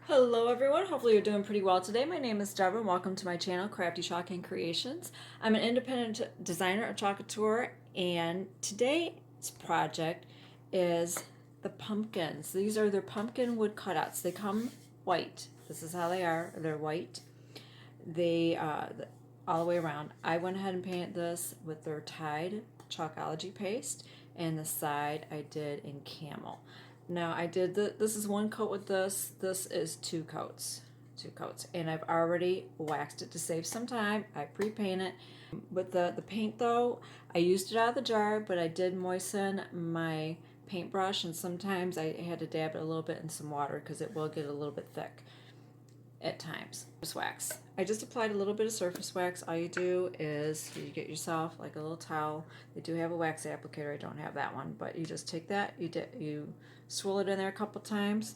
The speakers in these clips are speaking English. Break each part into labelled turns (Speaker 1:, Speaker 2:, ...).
Speaker 1: Hello everyone, hopefully you're doing pretty well today. My name is Deborah and welcome to my channel, Crafty Chalk Creations. I'm an independent designer of Chalk Couture, and today's project is the pumpkins. These are their pumpkin wood cutouts. They come white. This is how they are. They're white. They all the way around. I went ahead and painted this with their Tide Chalkology paste, and the side I did in camel. Now I did this is one coat with this. This is two coats, and I've already waxed it to save some time. I pre-paint it. With the paint though, I used it out of the jar, but I did moisten my paintbrush, and sometimes I had to dab it a little bit in some water because it will get a little bit thick at times. Surface wax. I just applied a little bit of surface wax. All you do is you get yourself like a little towel. They do have a wax applicator. I don't have that one, but you just take that, you swirl it in there a couple times,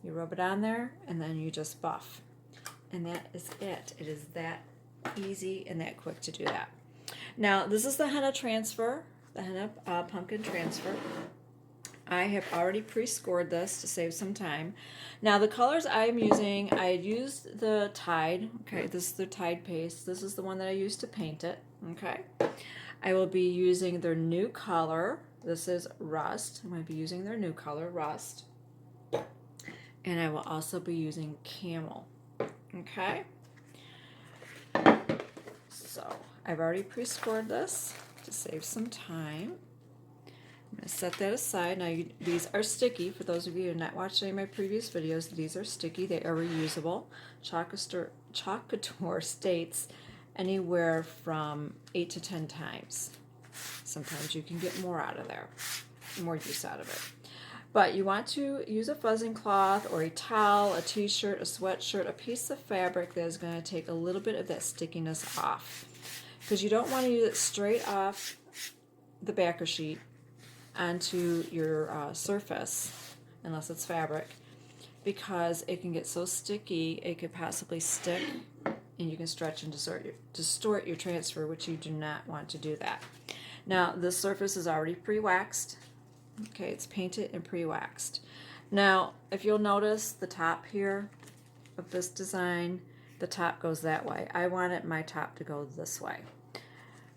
Speaker 1: you rub it on there, and then you just buff. And that is it. It is that easy and that quick to do that. Now this is the henna transfer, the henna pumpkin transfer. I have already pre-scored this to save some time. Now the colors I'm using, I used the Tide. Okay, this is the Tide paste. This is the one that I used to paint it. Okay, I will be using their new color. This is Rust. I'm going to be using their new color, Rust. And I will also be using Camel. Okay, so I've already pre-scored this to save some time. I'm going to set that aside. Now these are sticky. For those of you who have not watched any of my previous videos, these are sticky. They are reusable. Chalk Couture states anywhere from 8 to 10 times. Sometimes you can get more out of there, more use out of it. But you want to use a fuzzing cloth or a towel, a t-shirt, a sweatshirt, a piece of fabric that is going to take a little bit of that stickiness off. Because you don't want to use it straight off the backer sheet onto your surface, unless it's fabric, because it can get so sticky it could possibly stick, and you can stretch and distort your transfer, which you do not want to do that. Now this surface is already pre-waxed. Okay, it's painted and pre-waxed. Now if you'll notice the top here of this design, the top goes that way. I wanted my top to go this way,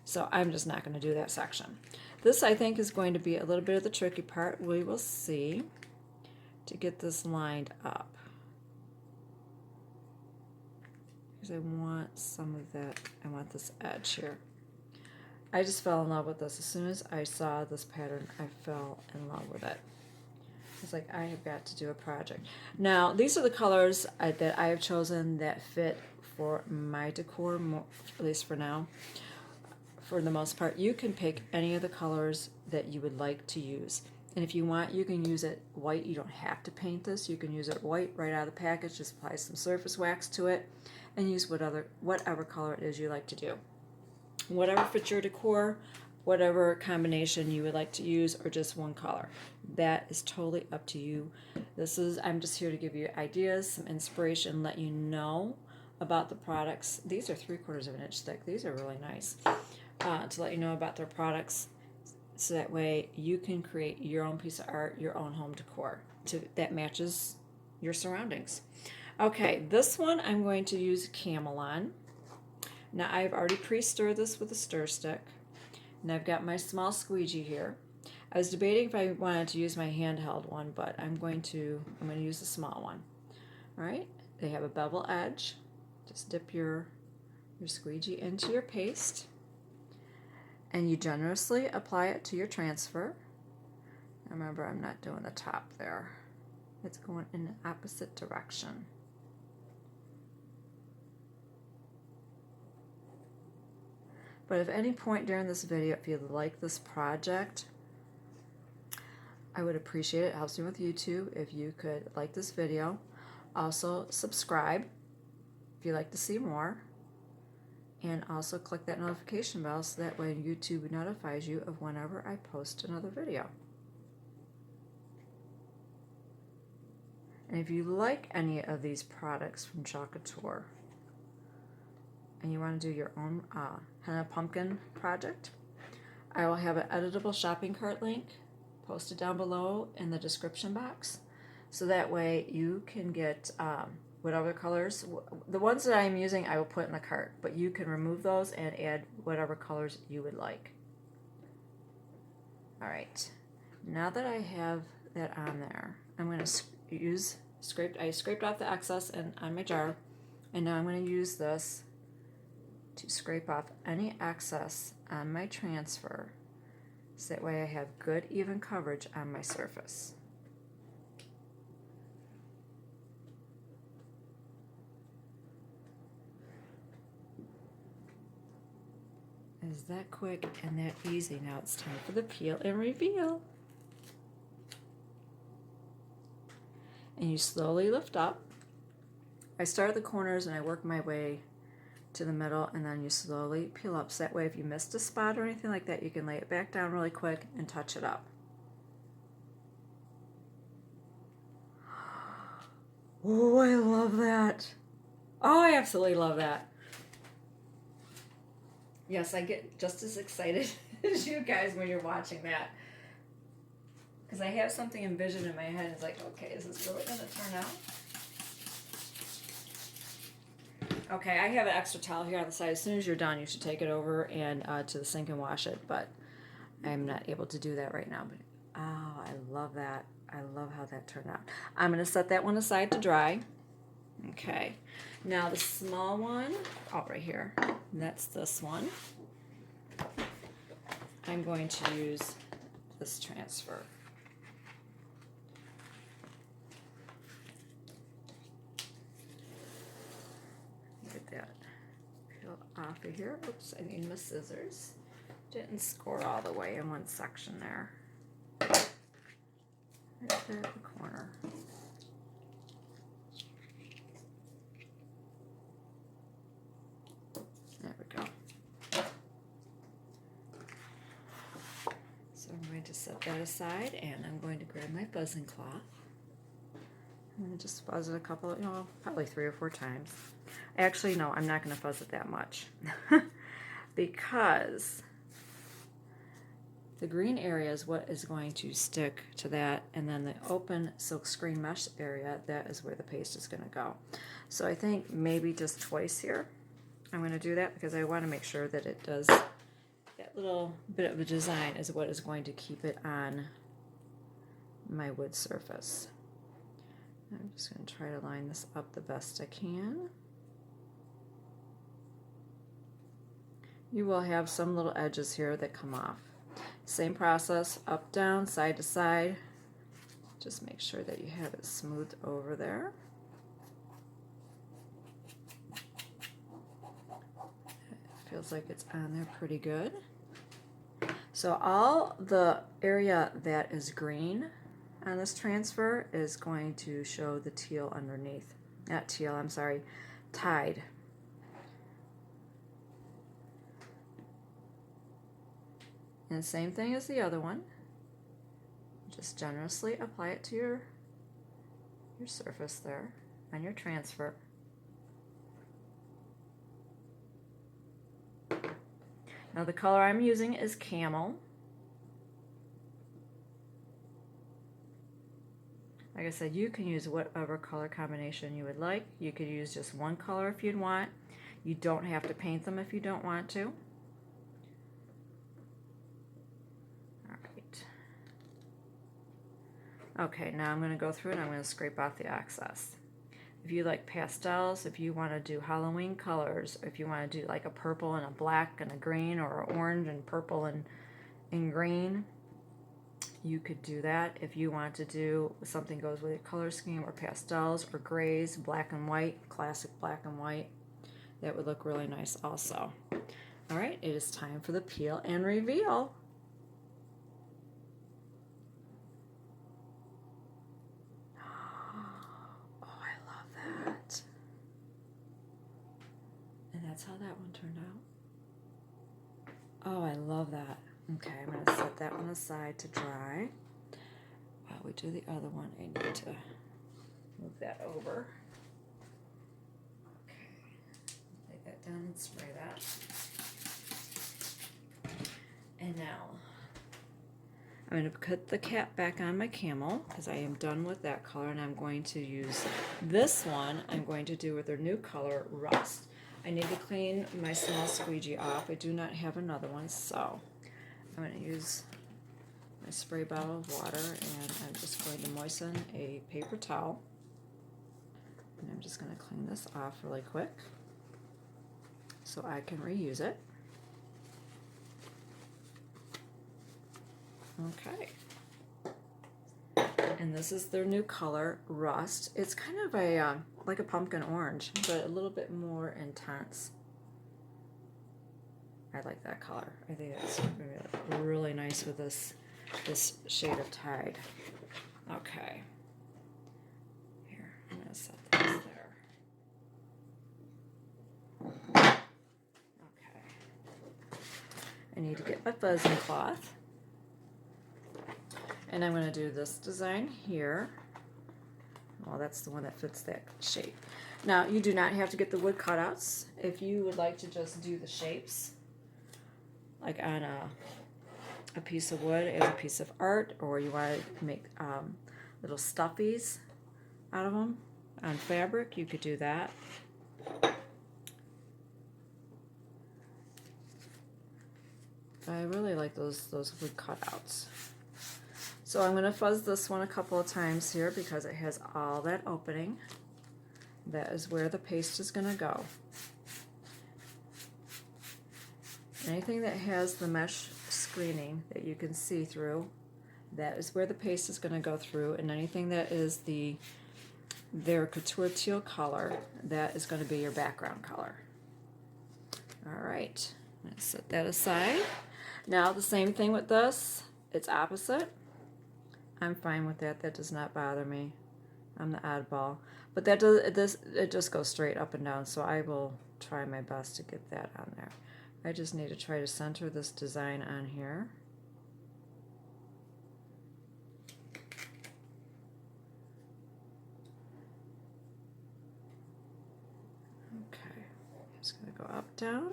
Speaker 1: so I'm just not going to do that section. This, I think, is going to be a little bit of the tricky part. We will see, to get this lined up, because I want some of that. I want this edge here. I just fell in love with this. As soon as I saw this pattern, I fell in love with it. It's like, I have got to do a project. Now, these are the colors that I have chosen that fit for my decor, at least for now. For the most part, you can pick any of the colors that you would like to use. And if you want, you can use it white. You don't have to paint this. You can use it white right out of the package. Just apply some surface wax to it and use whatever color it is you like to do. Whatever fits your decor, whatever combination you would like to use, or just one color. That is totally up to you. I'm just here to give you ideas, some inspiration, let you know about the products. These are 3/4 of an inch thick. These are really nice. To let you know about their products, so that way you can create your own piece of art, your own home decor that matches your surroundings. Okay, this one I'm going to use Camel on. Now I've already pre-stirred this with a stir stick, and I've got my small squeegee here. I was debating if I wanted to use my handheld one, but I'm going to use the small one. All right, they have a bevel edge. Just dip your squeegee into your paste, and you generously apply it to your transfer. Remember, I'm not doing the top there. It's going in the opposite direction. But if at any point during this video, if you like this project, I would appreciate it. It helps me with YouTube if you could like this video. Also subscribe if you'd like to see more. And also click that notification bell so that way YouTube notifies you of whenever I post another video. And if you like any of these products from Chalk Couture and you want to do your own Henna Pumpkin project, I will have an editable shopping cart link posted down below in the description box so that way you can get whatever colors. The ones that I'm using I will put in the cart, but you can remove those and add whatever colors you would like. All right, now that I have that on there, I'm going to I scraped off the excess on my jar, and now I'm going to use this to scrape off any excess on my transfer, so that way I have good even coverage on my surface. Is that quick and that easy? Now it's time for the peel and reveal. And you slowly lift up. I start at the corners and I work my way to the middle, and then you slowly peel up, so that way if you missed a spot or anything like that, you can lay it back down really quick and touch it up. Oh, I love that. Oh, I absolutely love that. Yes, I get just as excited as you guys when you're watching that, because I have something envisioned in my head. It's like, okay, is this really going to turn out? Okay, I have an extra towel here on the side. As soon as you're done, you should take it over and to the sink and wash it, but I'm not able to do that right now. But oh, I love that. I love how that turned out. I'm going to set that one aside to dry. Okay, now the small one, oh, right here, that's this one. I'm going to use this transfer. Get that peel off of here. Oops, I need my scissors. Didn't score all the way in one section there. Right there at the corner. There we go. So I'm going to set that aside, and I'm going to grab my fuzzing cloth. I'm going to just fuzz it a couple, probably 3 or 4 times. Actually, no, I'm not going to fuzz it that much because the green area is what is going to stick to that, and then the open silk screen mesh area, that is where the paste is going to go. So I think maybe just twice here I'm going to do that, because I want to make sure that it does, that little bit of a design is what is going to keep it on my wood surface. I'm just going to try to line this up the best I can. You will have some little edges here that come off. Same process, up, down, side to side. Just make sure that you have it smoothed over there. It feels like it's on there pretty good. So all the area that is green on this transfer is going to show the teal underneath. Not teal, I'm sorry, tide. And same thing as the other one. Just generously apply it to your surface there on your transfer. Now the color I'm using is camel. Like I said, you can use whatever color combination you would like. You could use just one color if you'd want. You don't have to paint them if you don't want to. Okay, now I'm going to go through and I'm going to scrape off the excess. If you like pastels, if you want to do Halloween colors, if you want to do like a purple and a black and a green, or an orange and purple and green, you could do that. If you want to do something goes with your color scheme, or pastels or grays, black and white, classic black and white, that would look really nice also. All right, it is time for the peel and reveal. That's how that one turned out. Oh, I love that. Okay, I'm going to set that one aside to dry. While we do the other one, I need to move that over. Okay, lay that down and spray that. And now, I'm going to put the cap back on my camel because I am done with that color, and I'm going to use this one. I'm going to do with their new color, Rust. I need to clean my small squeegee off. I do not have another one, so I'm going to use my spray bottle of water, and I'm just going to moisten a paper towel. And I'm just going to clean this off really quick so I can reuse it. Okay. And this is their new color, Rust. It's kind of a like a pumpkin orange, but a little bit more intense. I like that color. I think it's really nice with this shade of Tide. Okay. Here, I'm gonna set this there. Okay. I need to get my fuzzing cloth. And I'm going to do this design here. Well, that's the one that fits that shape. Now, you do not have to get the wood cutouts. If you would like to just do the shapes, like on a piece of wood as a piece of art, or you want to make little stuffies out of them on fabric, you could do that. But I really like those wood cutouts. So I'm going to fuzz this one a couple of times here because it has all that opening. That is where the paste is going to go. Anything that has the mesh screening that you can see through, that is where the paste is going to go through. And anything that is their couture teal color, that is going to be your background color. All right, let's set that aside. Now the same thing with this. It's opposite. I'm fine with that. That does not bother me. I'm the oddball. But that it just goes straight up and down, so I will try my best to get that on there. I just need to try to center this design on here. Okay. Just going to go up, down,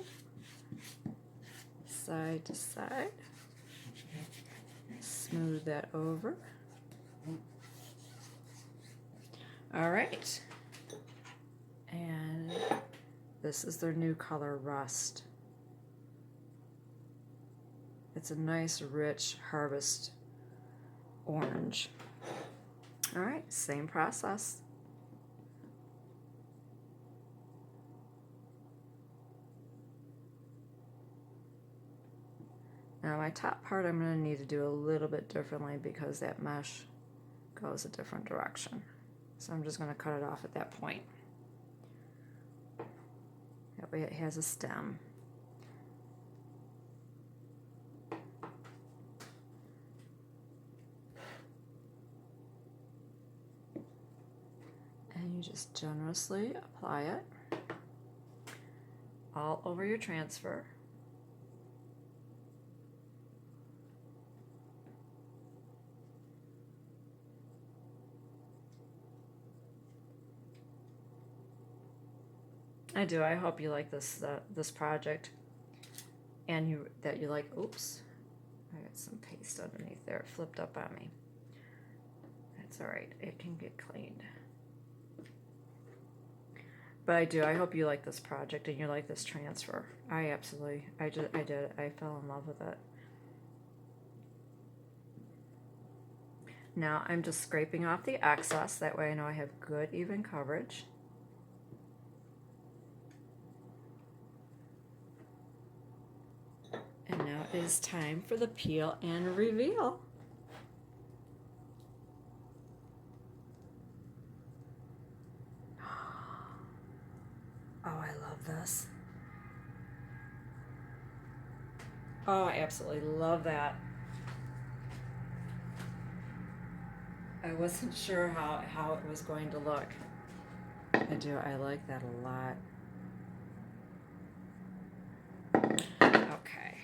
Speaker 1: side to side. Smooth that over. All right, and this is their new color, Rust. It's a nice, rich harvest orange. All right, same process. Now my top part I'm going to need to do a little bit differently because that mesh goes a different direction. So I'm just going to cut it off at that point. That way it has a stem. And you just generously apply it all over your transfer. I do. I hope you like this project, and that you like. Oops, I got some paste underneath there. It flipped up on me. That's all right. It can get cleaned. But I do. I hope you like this project and you like this transfer. I did. I fell in love with it. Now I'm just scraping off the excess. That way I know I have good even coverage. And now it is time for the peel and reveal. Oh, I love this. Oh, I absolutely love that. I wasn't sure how it was going to look. I do. I like that a lot. Okay.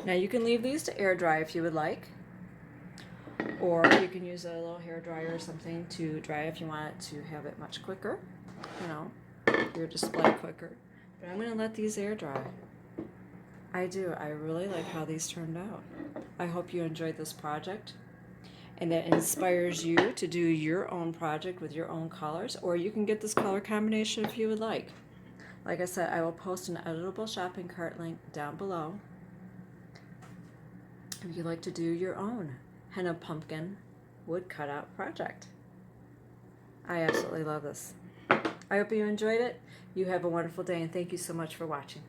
Speaker 1: Now you can leave these to air dry if you would like, or you can use a little hair dryer or something to dry if you want it to have it much quicker, you know, your display quicker. But I'm going to let these air dry. I do. I really like how these turned out. I hope you enjoyed this project and that inspires you to do your own project with your own colors, or you can get this color combination if you would like. Like I said, I will post an editable shopping cart link down below if you'd like to do your own Henna Pumpkin wood cutout project. I absolutely love this. I hope you enjoyed it. You have a wonderful day, and thank you so much for watching.